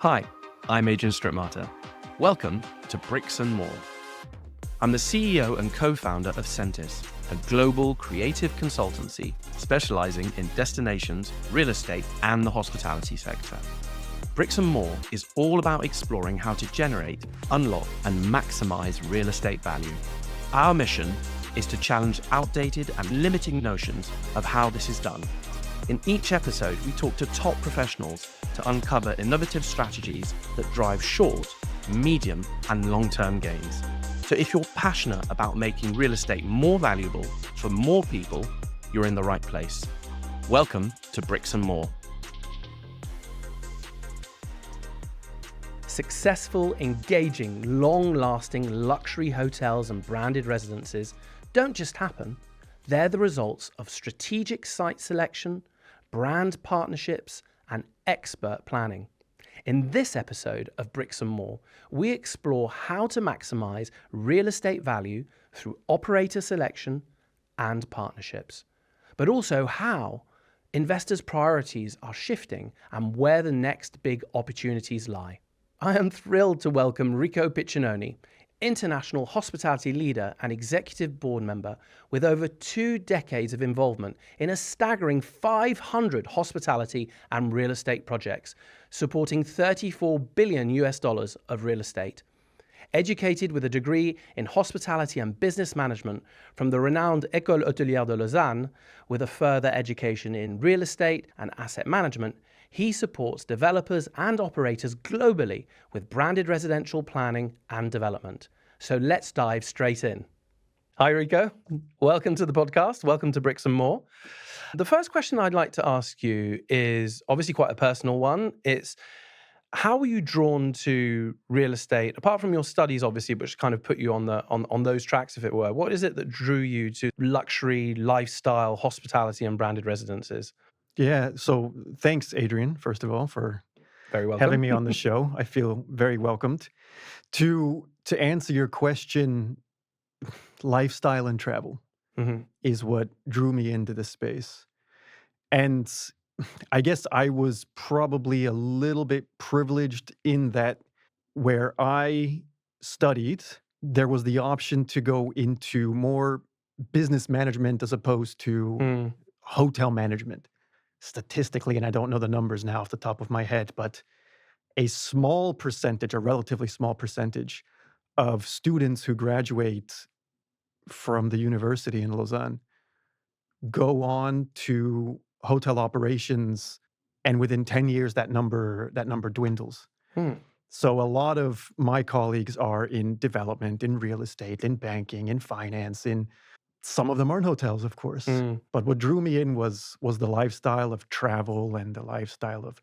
Hi, I'm Adrian Strittmatter. Welcome to Bricks and More. I'm the CEO and co-founder of Centis, a global creative consultancy specializing in destinations, real estate, and the hospitality sector. Bricks and More is all about exploring how to generate, unlock, and maximize real estate value. Our mission is to challenge outdated and limiting notions of how this is done. In each episode, we talk to top professionals to uncover innovative strategies that drive short, medium, and long-term gains. So if you're passionate about making real estate more valuable for more people, you're in the right place. Welcome to Bricks and More. Successful, engaging, long-lasting luxury hotels and branded residences don't just happen. They're the results of strategic site selection, brand partnerships, and expert planning. In this episode of Bricks and More, we explore how to maximize real estate value through operator selection and partnerships, but also how investors' priorities are shifting and where the next big opportunities lie. I am thrilled to welcome Rico Picenoni, international hospitality leader and executive board member with over 2 decades of involvement in a staggering 500 hospitality and real estate projects, supporting $34 billion of real estate. Educated with a degree in hospitality and business management from the renowned École Hôtelière de Lausanne, with a further education in real estate and asset management, he supports developers and operators globally with branded residential planning and development. So let's dive straight in. Hi, Rico. Welcome to the podcast. Welcome to Bricks and More. The first question I'd like to ask you is obviously quite a personal one. It's how were you drawn to real estate, apart from your studies, obviously, which kind of put you on those tracks, if it were? What is it that drew you to luxury, lifestyle, hospitality, and branded residences? Yeah, so thanks, Adrian, first of all, for Very welcome. having me on the show. I feel very welcomed. To answer your question, lifestyle and travel is what drew me into this space. And I guess I was probably a little bit privileged in that where I studied, there was the option to go into more business management as opposed to hotel management. Statistically, and I don't know the numbers now off the top of my head, but a small percentage, a relatively small percentage of students who graduate from the university in Lausanne go on to hotel operations, and within 10 years, that number dwindles. So a lot of my colleagues are in development, in real estate, in banking, in finance, some of them are in hotels, of course. But what drew me in was the lifestyle of travel and the lifestyle of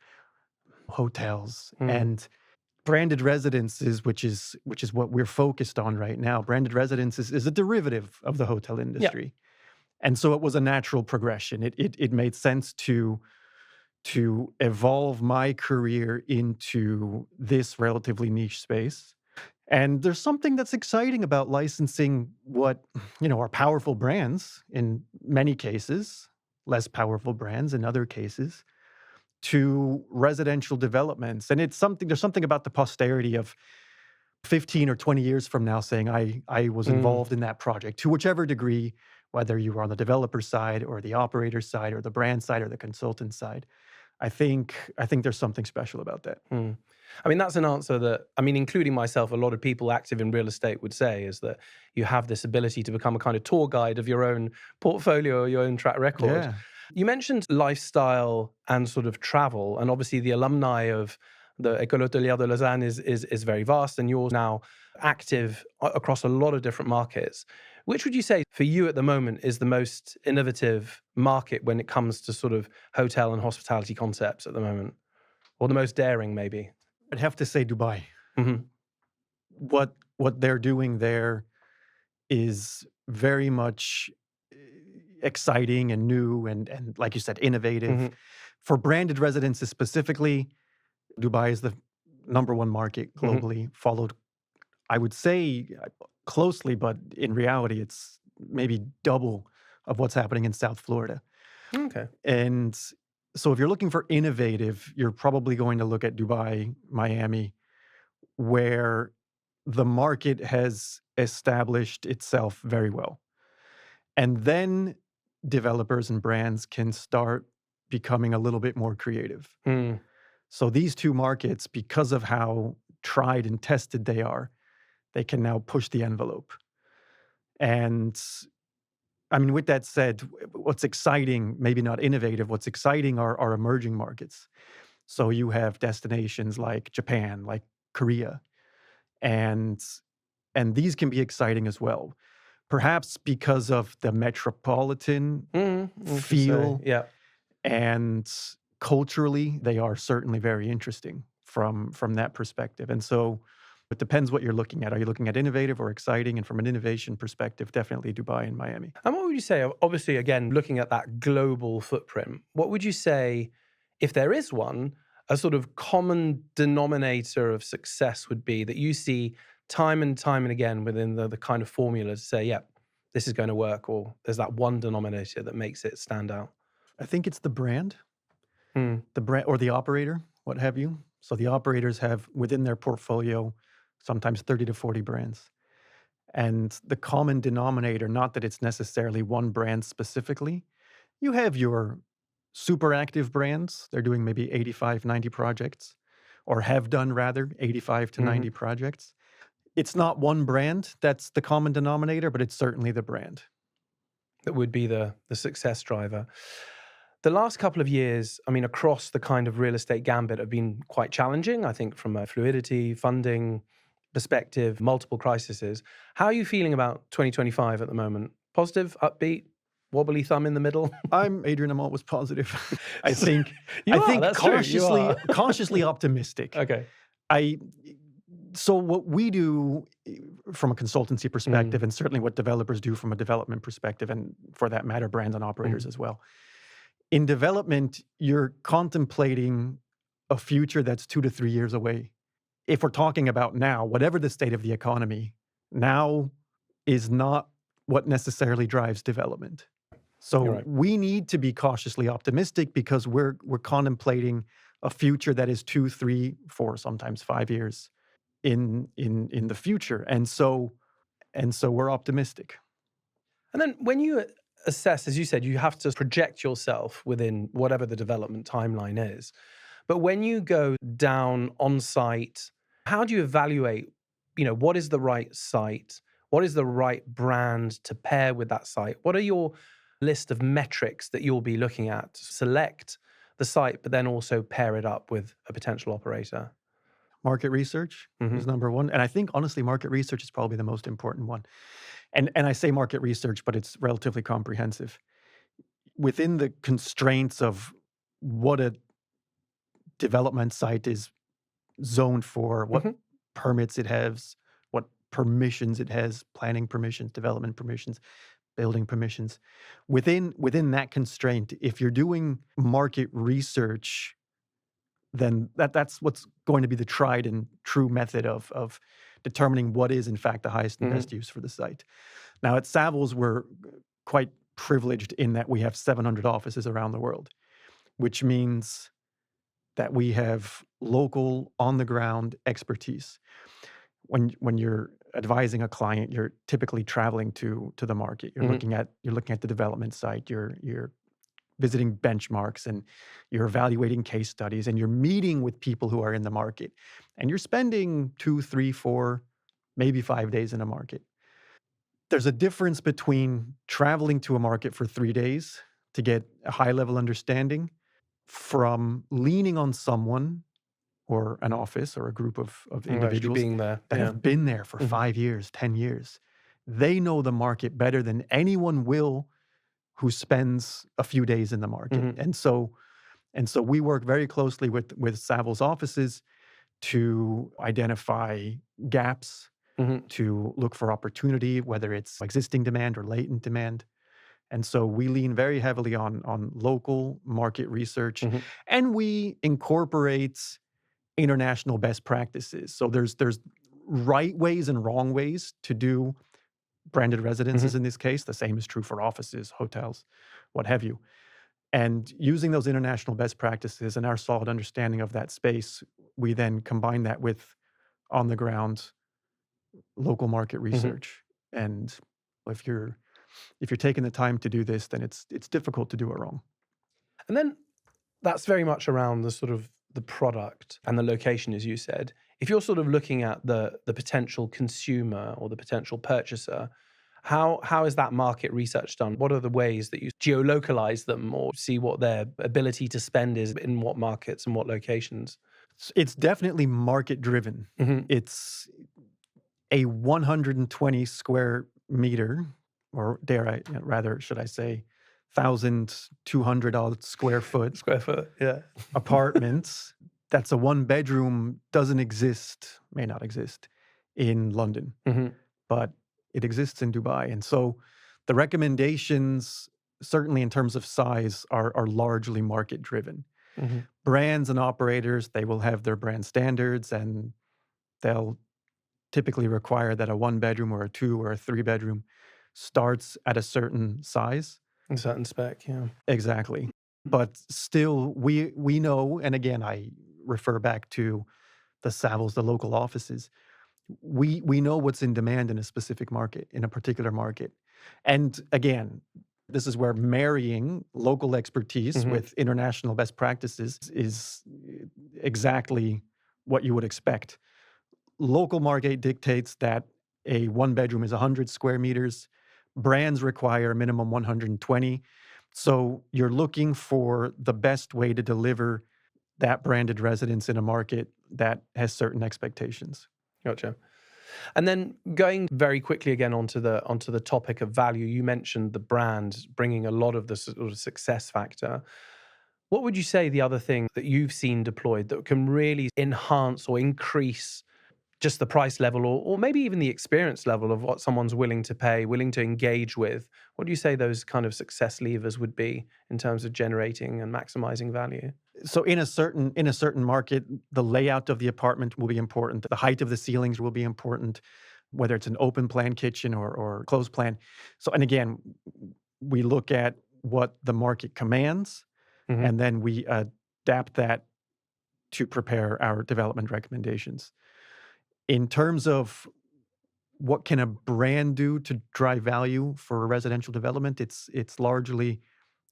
hotels and branded residences, which is what we're focused on right now. Branded residences is a derivative of the hotel industry. Yeah. And so it was a natural progression. It made sense to evolve my career into this relatively niche space. And there's something that's exciting about licensing what, are powerful brands in many cases, less powerful brands in other cases, to residential developments. And there's something about the posterity of 15 or 20 years from now saying, I was involved in that project to whichever degree, whether you were on the developer side or the operator side or the brand side or the consultant side. I think there's something special about that. I mean, that's an answer that, including myself, a lot of people active in real estate would say is that you have this ability to become a kind of tour guide of your own portfolio or your own track record. Yeah. You mentioned lifestyle and sort of travel, and obviously the alumni of the École Hôtelière de Lausanne is very vast, and you're now active across a lot of different markets. Which would you say for you at the moment is the most innovative market when it comes to sort of hotel and hospitality concepts at the moment? Or the most daring, maybe? I'd have to say Dubai. What they're doing there is very much exciting and new and like you said, innovative. For branded residences specifically, Dubai is the number one market globally, followed, I would say, closely, but in reality, it's maybe double of what's happening in South Florida. Okay. And So if you're looking for innovative, you're probably going to look at Dubai, Miami, where the market has established itself very well. And then developers and brands can start becoming a little bit more creative. Mm. So these two markets, because of how tried and tested they are, they can now push the envelope. And I mean, with that said, what's exciting, maybe not innovative, what's exciting are emerging markets. So you have destinations like Japan, like Korea, and these can be exciting as well. Perhaps because of the metropolitan feel, Yeah. and culturally, they are certainly very interesting from that perspective. And so it depends what you're looking at. Are you looking at innovative or exciting? And from an innovation perspective, definitely Dubai and Miami. And what would you say, obviously, again, looking at that global footprint, what would you say, if there is one, a sort of common denominator of success would be that you see time and time and again within the kind of formula to say, yeah, this is going to work, or there's that one denominator that makes it stand out? I think it's the brand, Mm. the brand or the operator, what have you. So the operators have within their portfolio sometimes 30 to 40 brands. And the common denominator, not that it's necessarily one brand specifically, you have your super active brands. They're doing maybe 85, 90 projects, or have done rather 85 to 90 projects. It's not one brand that's the common denominator, but it's certainly the brand. That would be the success driver. The last couple of years, I mean, across the kind of real estate gambit have been quite challenging, I think, from a fluidity, funding perspective, multiple crises. How are you feeling about 2025 at the moment? Positive, upbeat, wobbly thumb in the middle? I'm Adrian. I'm always positive. I think That's true, you are. cautiously optimistic. Okay. So what we do from a consultancy perspective, and certainly what developers do from a development perspective, and for that matter, brands and operators as well. In development, you're contemplating a future that's 2 to 3 years away. If we're talking about now, whatever the state of the economy, now is not what necessarily drives development. So You're right. we need to be cautiously optimistic because we're contemplating a future that is 2, 3, 4, sometimes 5 years in the future. And so we're optimistic. And then when you assess, as you said, you have to project yourself within whatever the development timeline is. But when you go down on site, how do you evaluate, what is the right site? What is the right brand to pair with that site? What are your list of metrics that you'll be looking at to select the site, but then also pair it up with a potential operator? Market research is number one. And I think, honestly, market research is probably the most important one. And I say market research, but it's relatively comprehensive. Within the constraints of what a development site is zoned for, what permits it has, what permissions it has, planning permissions, development permissions, building permissions. Within that constraint, if you're doing market research, then that's what's going to be the tried and true method of determining what is in fact the highest and best use for the site. Now at Savills, we're quite privileged in that we have 700 offices around the world, which means that we have local on-the-ground expertise. When you're advising a client, you're typically traveling to the market. You're looking at the development site. You're visiting benchmarks, and you're evaluating case studies, and you're meeting with people who are in the market, and you're spending 2, 3, 4, maybe 5 days in a market. There's a difference between traveling to a market for 3 days to get a high-level understanding from leaning on someone or an office or a group of individuals being there, that have been there for 5 years, 10 years. They know the market better than anyone will who spends a few days in the market. And so we work very closely with Savills offices to identify gaps, to look for opportunity, whether it's existing demand or latent demand. And so we lean very heavily on local market research, and we incorporate international best practices. So there's right ways and wrong ways to do branded residences in this case. The same is true for offices, hotels, what have you. And using those international best practices and our solid understanding of that space, we then combine that with on the ground local market Hmm. research. And if you're taking the time to do this, then it's difficult to do it wrong. And then that's very much around the sort of the product and the location, as you said. If you're sort of looking at the potential consumer or the potential purchaser, how is that market research done? What are the ways that you geolocalize them or see what their ability to spend is in what markets and what locations? It's definitely market driven. Hmm. It's a 120 square meter, or rather, should I say, 1,200 odd square foot Square foot, yeah. apartment. That's a one bedroom, doesn't exist, may not exist in London, Hmm. but it exists in Dubai. And so the recommendations, certainly in terms of size, are largely market driven. Hmm. Brands and operators, they will have their brand standards, and they'll typically require that a one bedroom or a two or a three bedroom starts at a certain size. A certain spec, yeah. Exactly. But still, we know, and again, I refer back to the Savills, the local offices. We know what's in demand in a specific market, in a particular market. And again, this is where marrying local expertise Hmm. with international best practices is exactly what you would expect. Local market dictates that a one bedroom is 100 square meters. Brands require a minimum 120. So you're looking for the best way to deliver that branded residence in a market that has certain expectations. Gotcha. And then going very quickly again onto the topic of value, you mentioned the brand bringing a lot of the sort of success factor. What would you say the other thing that you've seen deployed that can really enhance or increase just the price level or maybe even the experience level of what someone's willing to pay, willing to engage with? What do you say those kind of success levers would be in terms of generating and maximizing value? So in a certain market, the layout of the apartment will be important. The height of the ceilings will be important, whether it's an open plan kitchen or closed plan. So, and again, we look at what the market commands, Hmm. and then we adapt that to prepare our development recommendations. In terms of what can a brand do to drive value for a residential development, it's largely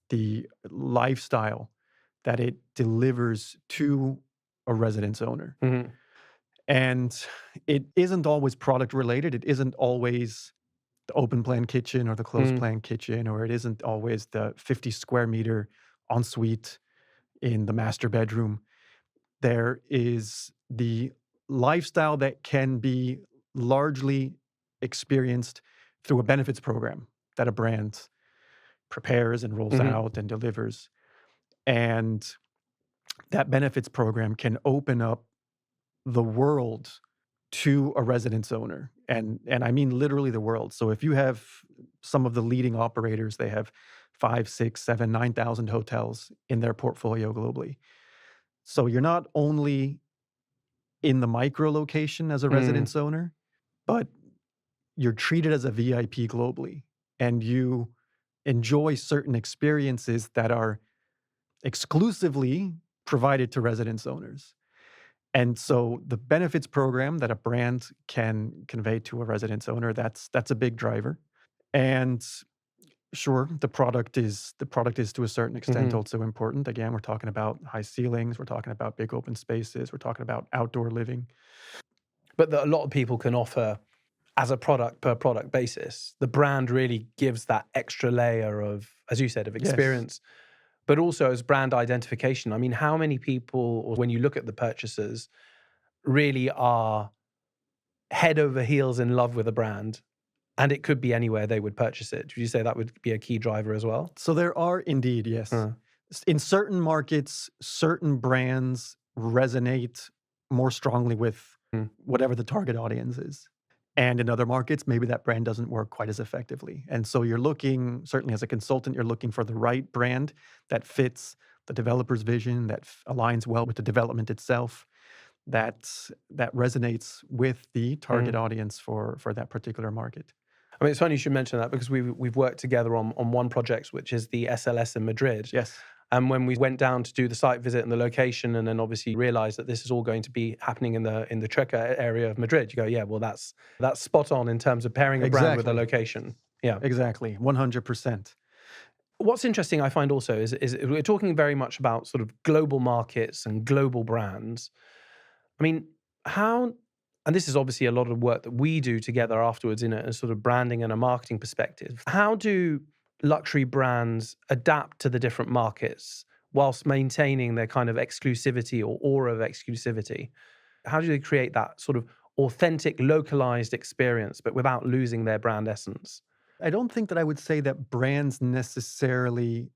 the lifestyle that it delivers to a residence owner. Hmm. And it isn't always product related. It isn't always the open plan kitchen or the closed Hmm. plan kitchen, or it isn't always the 50 square meter ensuite in the master bedroom. There is the lifestyle that can be largely experienced through a benefits program that a brand prepares and rolls Hmm. out and delivers. And that benefits program can open up the world to a residence owner. And I mean literally the world. So if you have some of the leading operators, they have 5, 6, 7, 9,000 hotels in their portfolio globally. So you're not only in the micro location as a Hmm. residence owner, but you're treated as a VIP globally, and you enjoy certain experiences that are exclusively provided to residence owners. And so the benefits program that a brand can convey to a residence owner, that's a big driver. And sure, the product is to a certain extent Hmm. also important. Again, we're talking about high ceilings, we're talking about big open spaces, we're talking about outdoor living. But that a lot of people can offer as a product per product basis. The brand really gives that extra layer of, as you said, of Yes. experience, but also as brand identification. I mean, how many people, or when you look at the purchasers, really are head over heels in love with a brand? And it could be anywhere they would purchase it. Would you say that would be a key driver as well? So there are indeed, yes. Uh, In certain markets, certain brands resonate more strongly with mm, whatever the target audience is. And in other markets, maybe that brand doesn't work quite as effectively. And so you're looking, certainly as a consultant, you're looking for the right brand that fits the developer's vision, that aligns well with the development itself, that resonates with the target mm. audience for that particular market. I mean, it's funny you should mention that because we've worked together on one project, which is the SLS in Madrid. Yes. And when we went down to do the site visit and the location, and then obviously realized that this is all going to be happening in the Treca area of Madrid, you go, yeah, well, that's spot on in terms of pairing a brand with a location. Yeah, exactly, 100%. What's interesting, I find also, is we're talking very much about sort of global markets and global brands. I mean, how, and this is obviously a lot of work that we do together afterwards in a sort of branding and a marketing perspective. How do luxury brands adapt to the different markets whilst maintaining their kind of exclusivity or aura of exclusivity? How do they create that sort of authentic, localized experience, but without losing their brand essence? I don't think that I would say that brands necessarily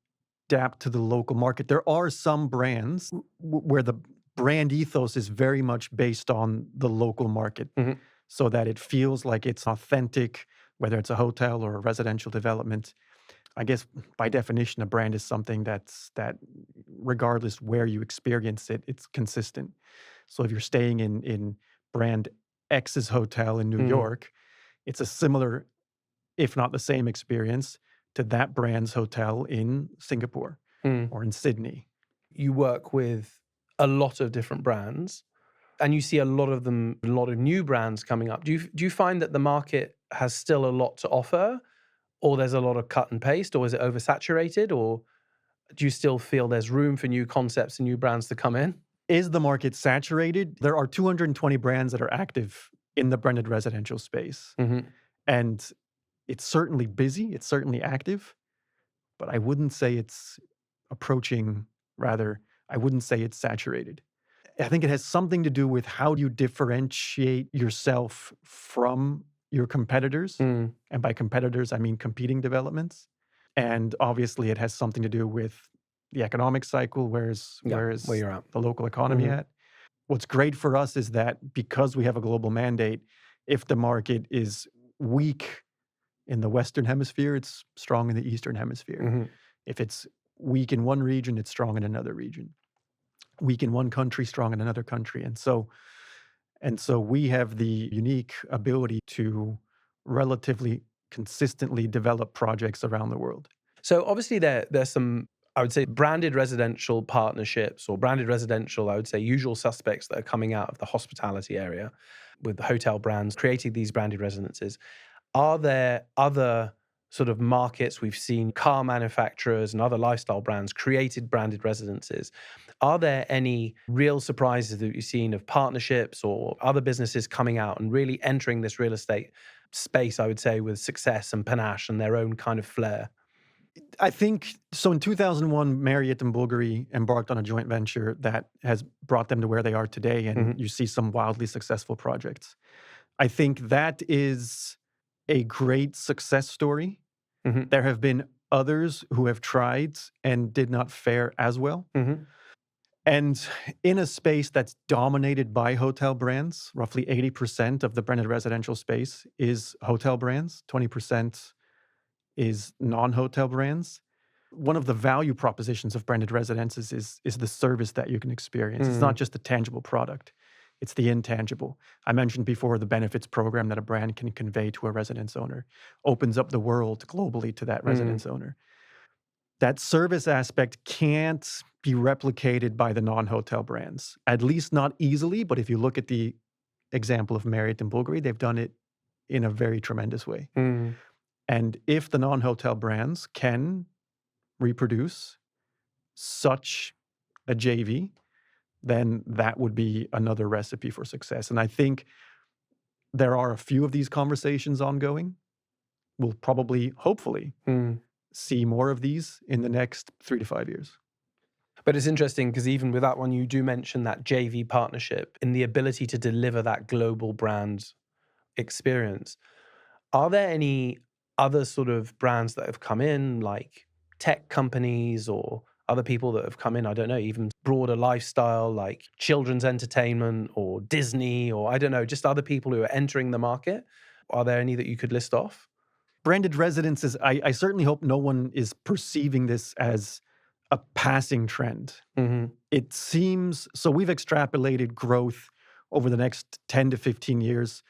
adapt to the local market. There are some brands where the brand ethos is very much based on the local market, so that it feels like it's authentic, whether it's a hotel or a residential development. I guess by definition, a brand is something that regardless where you experience it, it's consistent. So if you're staying in brand X's hotel in New York, it's a similar, if not the same experience to that brand's hotel in Singapore or in Sydney. You work with a lot of different brands and you see a lot of them, a lot of new brands coming up. Do you find that the market has still a lot to offer, or there's a lot of cut and paste, or is it oversaturated, or do you still feel there's room for new concepts and new brands to come in? Is the market saturated? There are 220 brands that are active in the branded residential space. And it's certainly busy, it's certainly active, but I wouldn't say it's approaching, rather, I wouldn't say it's saturated. I think it has something to do with how you differentiate yourself from your competitors. And by competitors, I mean competing developments. And obviously it has something to do with the economic cycle, where's where you're at, the local economy at. What's great for us is that because we have a global mandate, if the market is weak in the Western Hemisphere, it's strong in the Eastern Hemisphere. If it's weak in one region, it's strong in another region. Weak in one country, strong in another country. And so we have the unique ability to relatively consistently develop projects around the world. So obviously there's some, I would say, branded residential partnerships or branded residential, I would say, usual suspects that are coming out of the hospitality area with the hotel brands creating these branded residences. Are there other sort of markets? We've seen car manufacturers and other lifestyle brands created branded residences. Are there any real surprises that you've seen of partnerships or other businesses coming out and really entering this real estate space, I would say, with success and panache and their own kind of flair? I think, so in 2001, Marriott and Bulgari embarked on a joint venture that has brought them to where they are today, and you see some wildly successful projects. I think that is a great success story. There have been others who have tried and did not fare as well. And in a space that's dominated by hotel brands, roughly 80% of the branded residential space is hotel brands, 20% is non-hotel brands. One of the value propositions of branded residences is the service that you can experience. It's not just the tangible product, it's the intangible. I mentioned before the benefits program that a brand can convey to a residence owner, opens up the world globally to that residence owner. That service aspect can't be replicated by the non-hotel brands, at least not easily. But if you look at the example of Marriott and Bulgari, they've done it in a very tremendous way. And if the non-hotel brands can reproduce such a JV, then that would be another recipe for success. And I think there are a few of these conversations ongoing. We'll probably, hopefully, see more of these in the next 3 to 5 years. But it's interesting because even with that one, you do mention that JV partnership in the ability to deliver that global brand experience. Are there any other sort of brands that have come in, like tech companies or other people that have come in, I don't know, even broader lifestyle, like children's entertainment or Disney, or I don't know, just other people who are entering the market? Are there any that you could list off? Branded residences, I certainly hope no one is perceiving this as a passing trend. It seems, so we've extrapolated growth over the next 10 to 15 years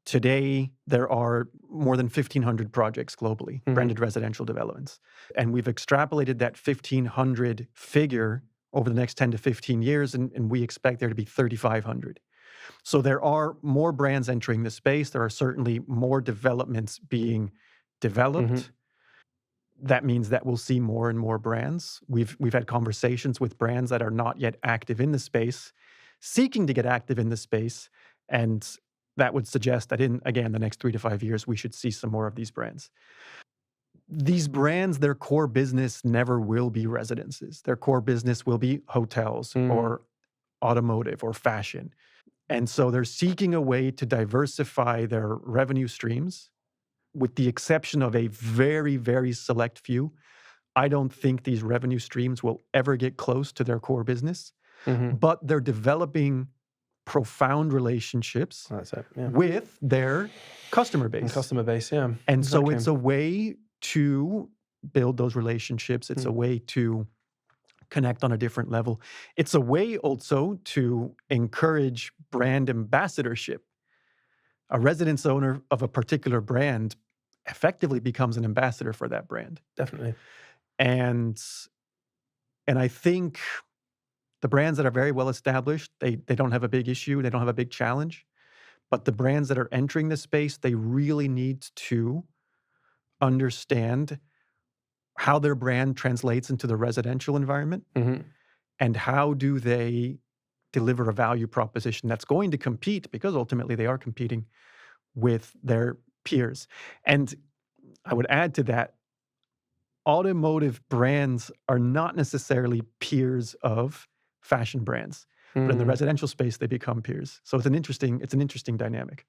Today, there are more than 1,500 projects globally, branded residential developments. And we've extrapolated that 1,500 figure over the next 10 to 15 years, and we expect there to be 3,500. So there are more brands entering the space. There are certainly more developments being developed. That means that we'll see more and more brands. We've had conversations with brands that are not yet active in the space, seeking to get active in the space, and that would suggest that in, again, the next 3 to 5 years, we should see some more of these brands. These brands, their core business never will be residences. Their core business will be hotels or automotive or fashion. And so they're seeking a way to diversify their revenue streams, with the exception of a very, very select few. I don't think these revenue streams will ever get close to their core business, but they're developing profound relationships with their customer base. And so it's a way to build those relationships. It's a way to connect on a different level. It's a way also to encourage brand ambassadorship. A residence owner of a particular brand effectively becomes an ambassador for that brand. Definitely. And I think the brands that are very well established, they don't have a big issue, they don't have a big challenge. But the brands that are entering the space, they really need to understand how their brand translates into the residential environment, and how do they deliver a value proposition that's going to compete, because ultimately they are competing with their peers. And I would add to that, automotive brands are not necessarily peers of fashion brands, but in the residential space, they become peers. So it's an interesting dynamic.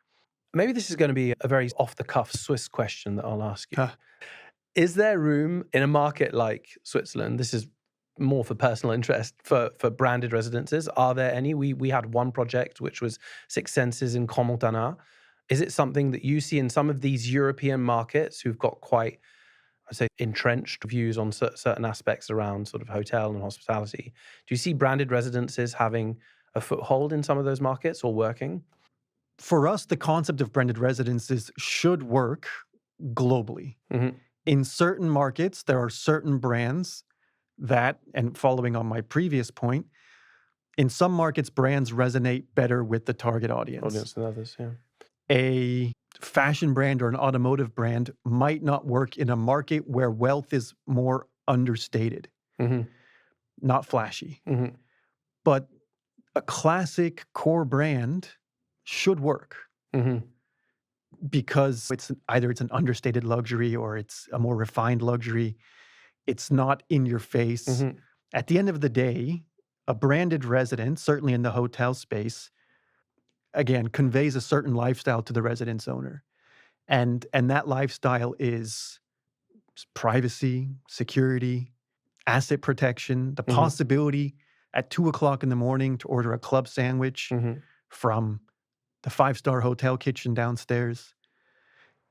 Maybe this is going to be a very off-the-cuff Swiss question that I'll ask you. Is there room in a market like Switzerland, this is more for personal interest, for branded residences? Are there any? We had one project, which was Six Senses in Crans-Montana. Is it something that you see in some of these European markets who've got quite, I'd say, entrenched views on certain aspects around sort of hotel and hospitality? Do you see branded residences having a foothold in some of those markets or working? For us, the concept of branded residences should work globally. In certain markets, there are certain brands that, and following on my previous point, in some markets, brands resonate better with the target audience. Than others, yeah. A fashion brand or an automotive brand might not work in a market where wealth is more understated, not flashy. But a classic core brand should work. Because it's either it's an understated luxury or it's a more refined luxury. It's not in your face. At the end of the day, a branded residence, certainly in the hotel space, again, conveys a certain lifestyle to the residence owner. And that lifestyle is privacy, security, asset protection, the possibility at 2:00 in the morning to order a club sandwich from the 5-star hotel kitchen downstairs.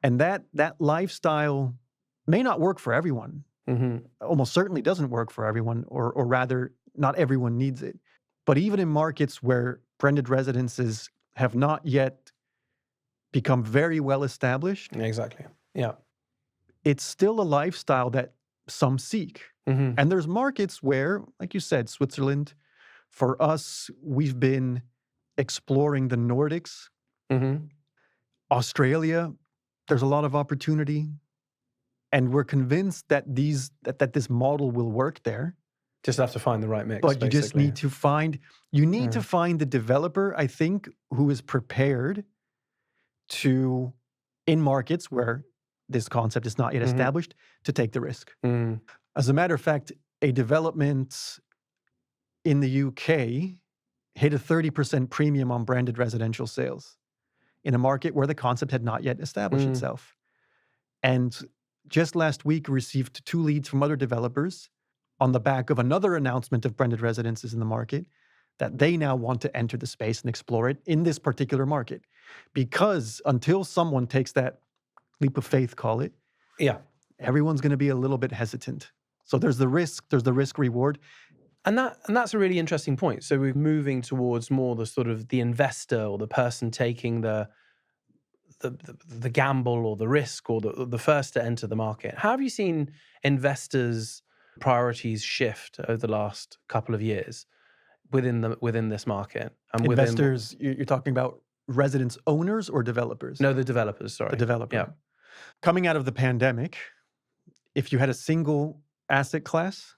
And that lifestyle may not work for everyone. Almost certainly doesn't work for everyone, or rather, not everyone needs it. But even in markets where branded residences have not yet become very well established. Exactly. Yeah. It's still a lifestyle that some seek. And there's markets where, like you said, Switzerland, for us, we've been exploring the Nordics. Australia, there's a lot of opportunity. And we're convinced that this model will work there. Just have to find the right mix. But you just need to find the developer, I think, who is prepared to, in markets where this concept is not yet established, to take the risk. As a matter of fact, a development in the UK hit a 30% premium on branded residential sales in a market where the concept had not yet established itself. And just last week, received 2 leads from other developers on the back of another announcement of branded residences in the market, that they now want to enter the space and explore it in this particular market. Because until someone takes that leap of faith, call it, everyone's going to be a little bit hesitant. So there's the risk reward. And that's a really interesting point. So we're moving towards more the sort of the investor or the person taking the the gamble or the risk or the first to enter the market. How have you seen investors' priorities shift over the last couple of years within this market and within Investors, you're talking about residence owners or developers? the developers? Sorry, The developer. Yeah. Coming out of the pandemic, if you had a single asset class,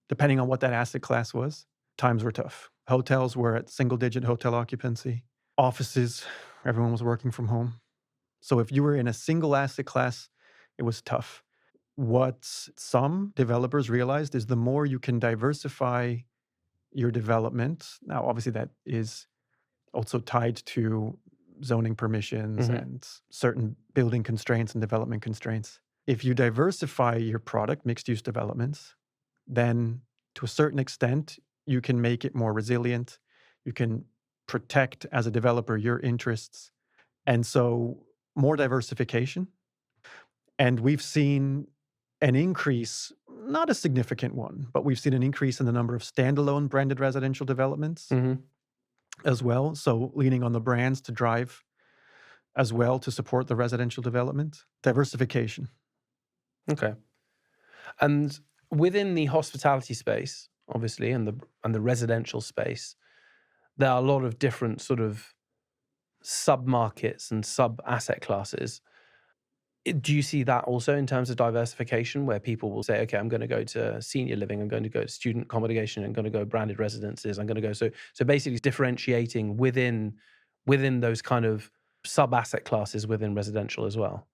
depending on what that asset class was, times were tough. Hotels were at single-digit hotel occupancy. Offices, everyone was working from home. So if you were in a single asset class, it was tough. What some developers realized is the more you can diversify your development, now obviously that is also tied to zoning permissions and certain building constraints and development constraints. If you diversify your product, mixed-use developments, then to a certain extent, you can make it more resilient. You can protect, as a developer, your interests. And so more diversification. And we've seen an increase, not a significant one, but we've seen an increase in the number of standalone branded residential developments as well. So leaning on the brands to drive as well to support the residential development. Diversification. Okay. And within the hospitality space, obviously, and the residential space, there are a lot of different sort of sub-markets and sub-asset classes. Do you see that also in terms of diversification, where people will say, okay, I'm going to go to senior living, I'm going to go to student accommodation, I'm going to go branded residences, I'm going to go... So basically differentiating within those kind of sub-asset classes within residential as well?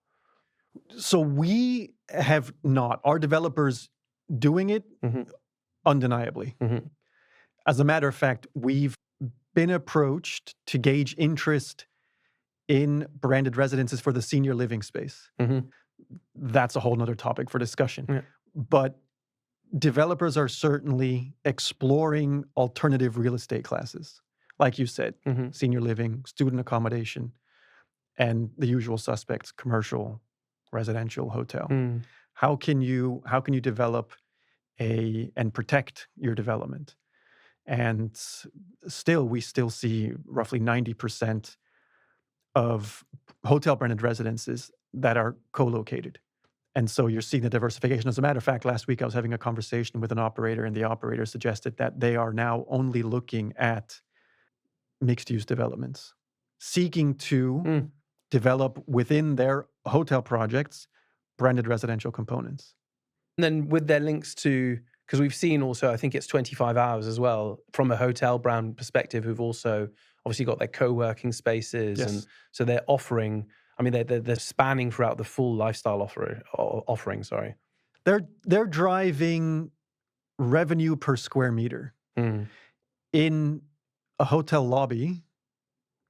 So we have not. Our developers doing it undeniably. As a matter of fact, we've been approached to gauge interest in branded residences for the senior living space. That's a whole nother topic for discussion. Yeah. But developers are certainly exploring alternative real estate classes. Like you said, senior living, student accommodation, and the usual suspects, commercial, residential, hotel. How can you develop and protect your development? And we still see roughly 90% of hotel branded residences that are co-located. And so you're seeing the diversification. As a matter of fact, last week I was having a conversation with an operator, and the operator suggested that they are now only looking at mixed-use developments, seeking to develop within their hotel projects branded residential components. And then with their links to, because we've seen also, I think it's 25 Hours as well, from a hotel brand perspective, who've also obviously got their co-working spaces. Yes. And so they're offering, I mean, they're spanning throughout the full lifestyle offering, sorry. They're driving revenue per square meter. In a hotel lobby,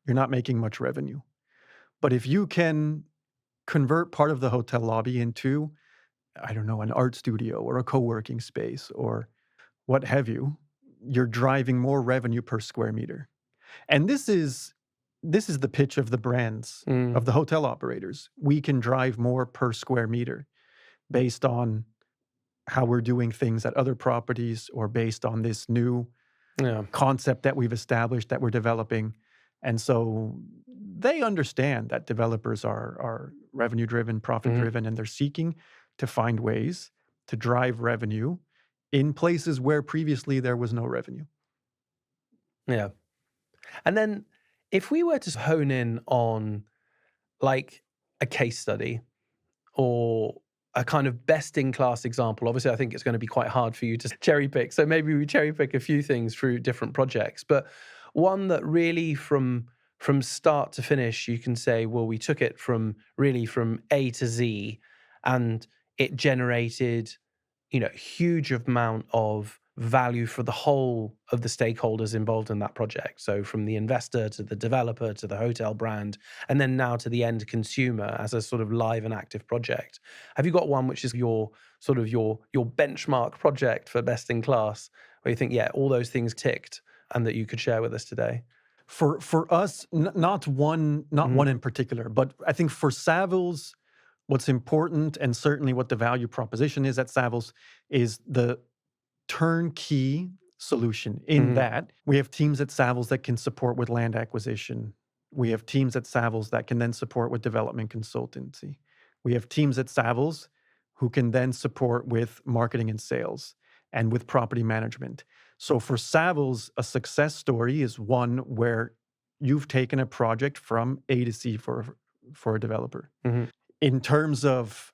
you're not making much revenue. But if you can convert part of the hotel lobby into, I don't know, an art studio or a co-working space or what have you, you're driving more revenue per square meter. And this is the pitch of the brands, of the hotel operators. We can drive more per square meter based on how we're doing things at other properties or based on this new concept that we've established, that we're developing. And so they understand that developers are revenue-driven, profit-driven, and they're seeking to find ways to drive revenue in places where previously there was no revenue. Yeah. And then if we were to hone in on like a case study or a kind of best-in-class example, obviously I think it's going to be quite hard for you to cherry pick. So maybe we cherry pick a few things through different projects, but one that really from start to finish, you can say, well, we took it from A to Z, and it generated, huge amount of value for the whole of the stakeholders involved in that project. So from the investor to the developer to the hotel brand, and then now to the end consumer as a sort of live and active project. Have you got one which is your benchmark project for best in class, where you think, yeah, all those things ticked, and that you could share with us today? For us, not one in particular, but I think for Savills, what's important, and certainly what the value proposition is at Savills, is the turnkey solution in that we have teams at Savills that can support with land acquisition, We have teams at Savills that can then support with development consultancy. We have teams at Savills who can then support with marketing and sales and with property management. So for Savills, a success story is one where you've taken a project from A to C for a developer. Mm-hmm. In terms of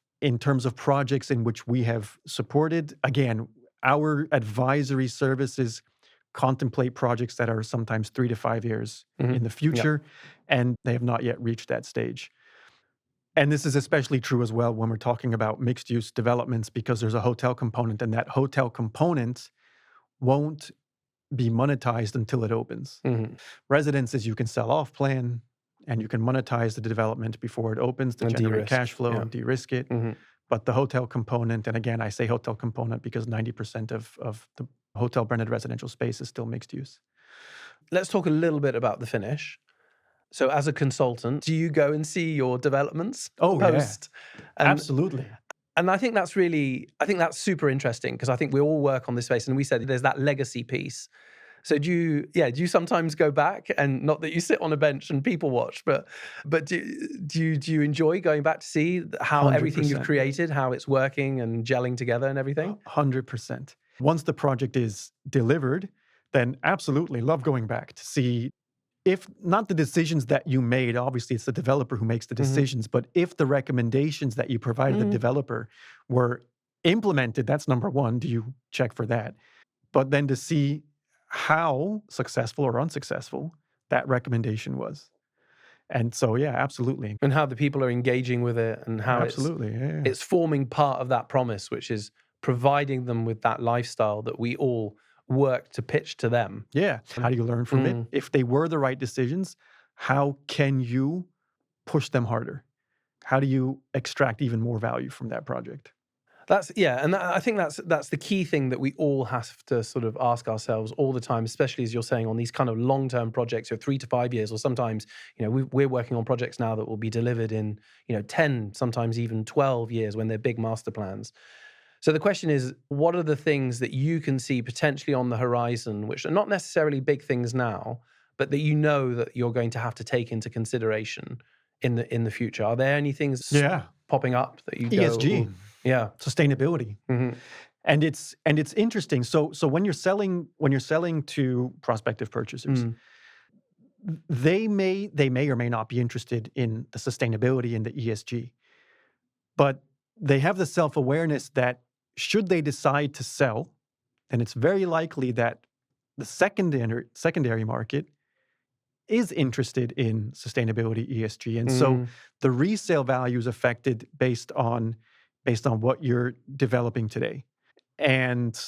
projects in which we have supported, again, our advisory services contemplate projects that are sometimes 3 to 5 years in the future, and they have not yet reached that stage. And this is especially true as well when we're talking about mixed-use developments, because there's a hotel component, and that hotel component won't be monetized until it opens. Mm-hmm. Residences you can sell off plan, and you can monetize the development before it opens to generate de-risk. cash flow and de-risk it. Mm-hmm. But the hotel component, and again, I say hotel component because 90% of the hotel branded residential space is still mixed use. Let's talk a little bit about the finish. So as a consultant, do you go and see your developments post? Yeah. Absolutely. And I think that's super interesting, because I think we all work on this space, and we said there's that legacy piece. So do you sometimes go back, and not that you sit on a bench and people watch, but do you enjoy going back to see how 100%. Everything you've created, how it's working and gelling together and everything? 100%. Once the project is delivered, then absolutely love going back to see if not the decisions that you made, obviously it's the developer who makes the decisions, but if the recommendations that you provided the developer were implemented, that's number one. Do you check for that? But then to see how successful or unsuccessful that recommendation was. And so, yeah, absolutely. And how the people are engaging with it, and how it's forming part of that promise, which is providing them with that lifestyle that we all work to pitch to them. Yeah. How do you learn from it? If they were the right decisions, how can you push them harder? How do you extract even more value from that project? I think that's the key thing that we all have to sort of ask ourselves all the time, especially as you're saying on these kind of long-term projects, or 3 to 5 years, or sometimes, we're working on projects now that will be delivered in, 10, sometimes even 12 years when they're big master plans. So the question is, what are the things that you can see potentially on the horizon, which are not necessarily big things now, but that that you're going to have to take into consideration in the future? Are there any things popping up that you ESG, sustainability, and it's interesting. So when you're selling to prospective purchasers, they may or may not be interested in the sustainability and the ESG, but they have the self-awareness that should they decide to sell, then it's very likely that the secondary market is interested in sustainability, ESG. And so the resale value is affected based on what you're developing today. And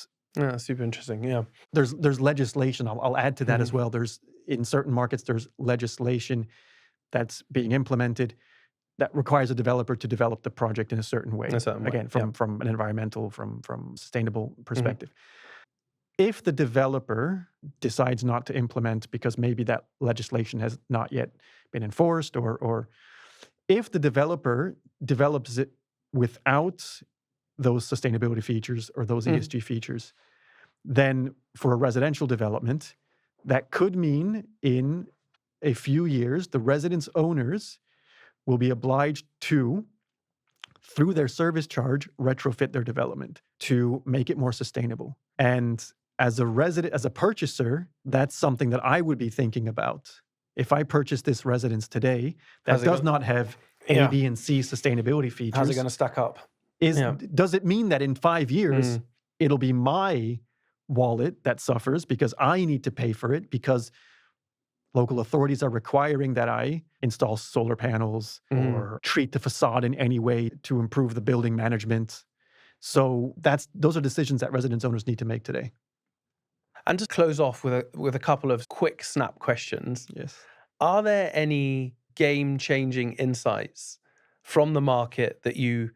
super interesting. Yeah. There's legislation. I'll add to that as well. In certain markets, there's legislation that's being implemented that requires a developer to develop the project in a certain way. Again, from an environmental, from sustainable perspective. If the developer decides not to implement because maybe that legislation has not yet been enforced, or if the developer develops it without those sustainability features or those ESG features, then for a residential development, that could mean in a few years, the residence owners will be obliged to, through their service charge, retrofit their development to make it more sustainable. And as a purchaser, that's something that I would be thinking about. If I purchase this residence today that does not have A, B, and C sustainability features, how's it going to stack up? Does it mean that in 5 years, it'll be my wallet that suffers because I need to pay for it, because local authorities are requiring that I install solar panels or treat the facade in any way to improve the building management? So those are decisions that residence owners need to make today. And to close off with a couple of quick snap questions. Yes. Are there any game-changing insights from the market that you've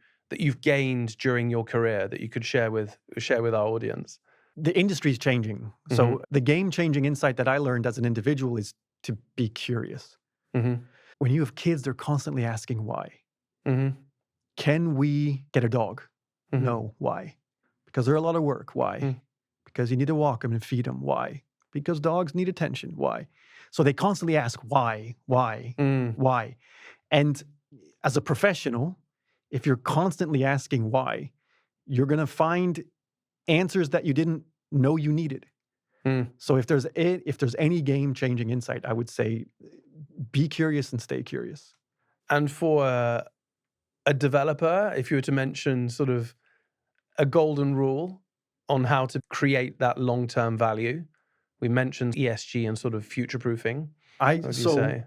gained during your career that you could share with our audience? The industry's changing. So the game-changing insight that I learned as an individual is to be curious. When you have kids, they're constantly asking why. Can we get a dog? No. Why? Because they're a lot of work. Why? Because you need to walk them and feed them. Why? Because dogs need attention. Why? So they constantly ask why. And as a professional, if you're constantly asking why, you're going to find answers that you didn't know you needed. So if there's any game-changing insight, I would say be curious and stay curious. And for a developer, if you were to mention sort of a golden rule on how to create that long-term value, we mentioned ESG and sort of future-proofing. What would you say?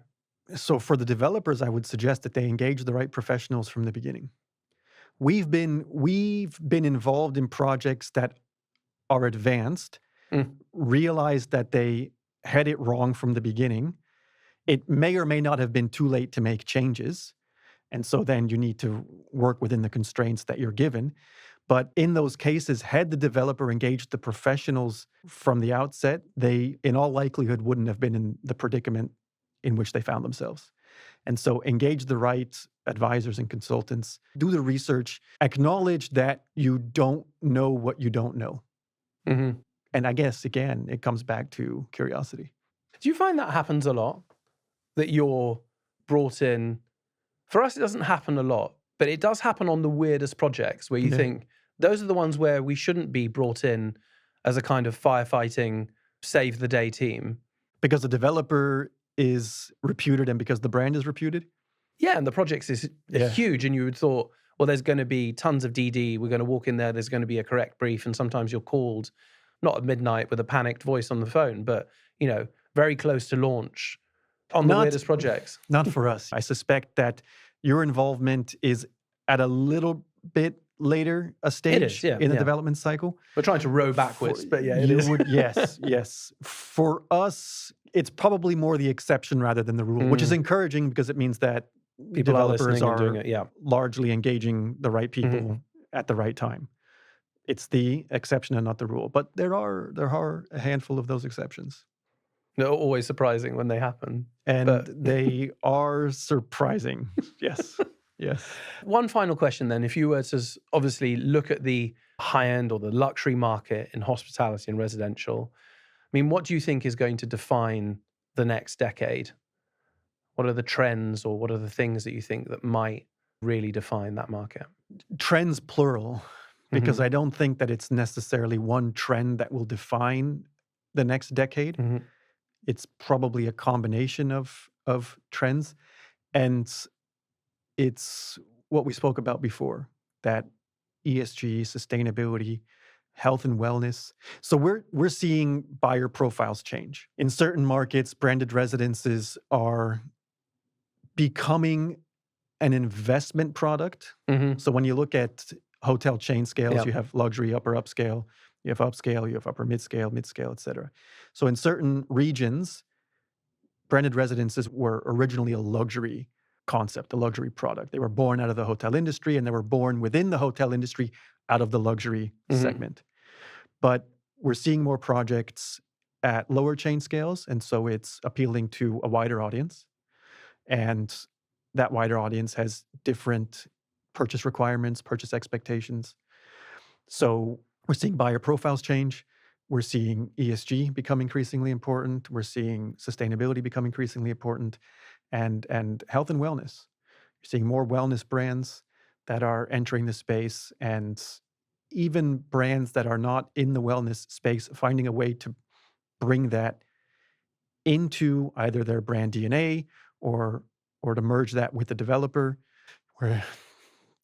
So for the developers, I would suggest that they engage the right professionals from the beginning. We've been involved in projects that are advanced, realized that they had it wrong from the beginning. It may or may not have been too late to make changes. And so then you need to work within the constraints that you're given. But in those cases, had the developer engaged the professionals from the outset, they, in all likelihood, wouldn't have been in the predicament in which they found themselves. And so engage the right advisors and consultants, do the research, acknowledge that you don't know what you don't know. And I guess, again, it comes back to curiosity. Do you find that happens a lot? That you're brought in? For us, it doesn't happen a lot, but it does happen on the weirdest projects where you think those are the ones where we shouldn't be brought in as a kind of firefighting, save the day team. Because the developer is reputed and because the brand is reputed? Yeah, and the projects is huge, and you would thought, well, there's going to be tons of DD. We're going to walk in there's going to be a correct brief, and sometimes you're called, not at midnight with a panicked voice on the phone, but, very close to launch on the weirdest projects. Not for us. I suspect that your involvement is at a little bit later a stage in the development cycle. We're trying to row backwards, but it is. Yes. For us, it's probably more the exception rather than the rule, which is encouraging because it means that people developers are doing it, largely engaging the right people at the right time. It's the exception and not the rule. But there are a handful of those exceptions. They're always surprising when they happen. And they are surprising. Yes. One final question then. If you were to obviously look at the high-end or the luxury market in hospitality and residential, I mean, what do you think is going to define the next decade? What are the trends or what are the things that you think that might really define that market? Trends plural, because I don't think that it's necessarily one trend that will define the next decade. It's probably a combination of trends. And it's what we spoke about before, that ESG, sustainability, health and wellness. So we're seeing buyer profiles change. In certain markets, branded residences are becoming an investment product. So when you look at hotel chain scales, you have luxury, upper upscale, you have upscale, you have upper mid-scale, et cetera. So in certain regions, branded residences were originally a luxury concept, a luxury product. They were born out of the hotel industry and they were born within the hotel industry out of the luxury segment. But we're seeing more projects at lower chain scales, and so it's appealing to a wider audience. And that wider audience has different purchase requirements, purchase expectations. So we're seeing buyer profiles change. We're seeing ESG become increasingly important. We're seeing sustainability become increasingly important, and health and wellness. You're seeing more wellness brands that are entering the space, and even brands that are not in the wellness space finding a way to bring that into either their brand DNA or to merge that with the developer. We're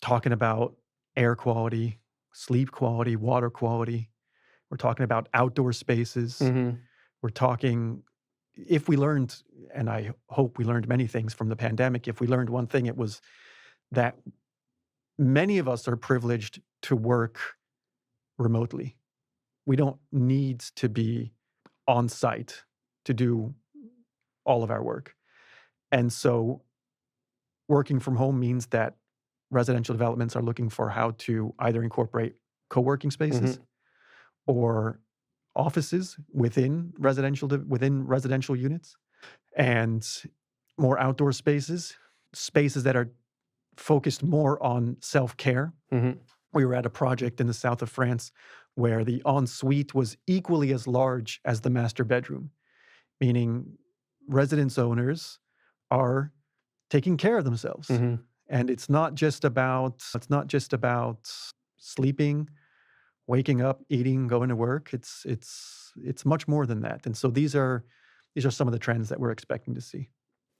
talking about air quality, sleep quality, water quality. We're talking about outdoor spaces. We're talking, if we learned, and I hope we learned many things from the pandemic, if we learned one thing, it was that many of us are privileged to work remotely. We don't need to be on site to do all of our work. And so working from home means that residential developments are looking for how to either incorporate co-working spaces or offices within residential units, and more outdoor spaces that are focused more on self-care. We were at a project in the south of France where the ensuite was equally as large as the master bedroom, meaning residence owners are taking care of themselves. And it's not just about sleeping, waking up, eating, going to work. It's much more than that. And so these are some of the trends that we're expecting to see.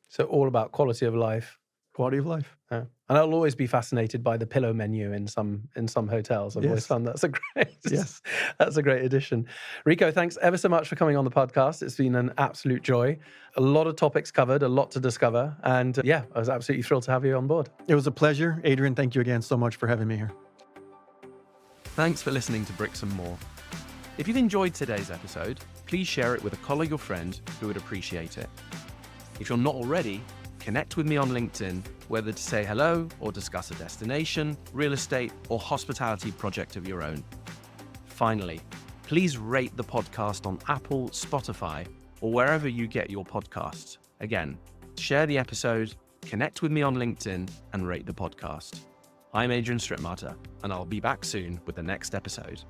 So all about quality of life. Quality of life. And I'll always be fascinated by the pillow menu in some hotels. I've always found that's a great addition. Rico, thanks ever so much for coming on the podcast. It's been an absolute joy. A lot of topics covered, a lot to discover. And I was absolutely thrilled to have you on board. It was a pleasure. Adrian, thank you again so much for having me here. Thanks for listening to Bricks and More. If you've enjoyed today's episode, please share it with a colleague or friend who would appreciate it. If you're not already, connect with me on LinkedIn, whether to say hello or discuss a destination, real estate, or hospitality project of your own. Finally, please rate the podcast on Apple, Spotify, or wherever you get your podcasts. Again, share the episode, connect with me on LinkedIn, and rate the podcast. I'm Adrian Strittmatter, and I'll be back soon with the next episode.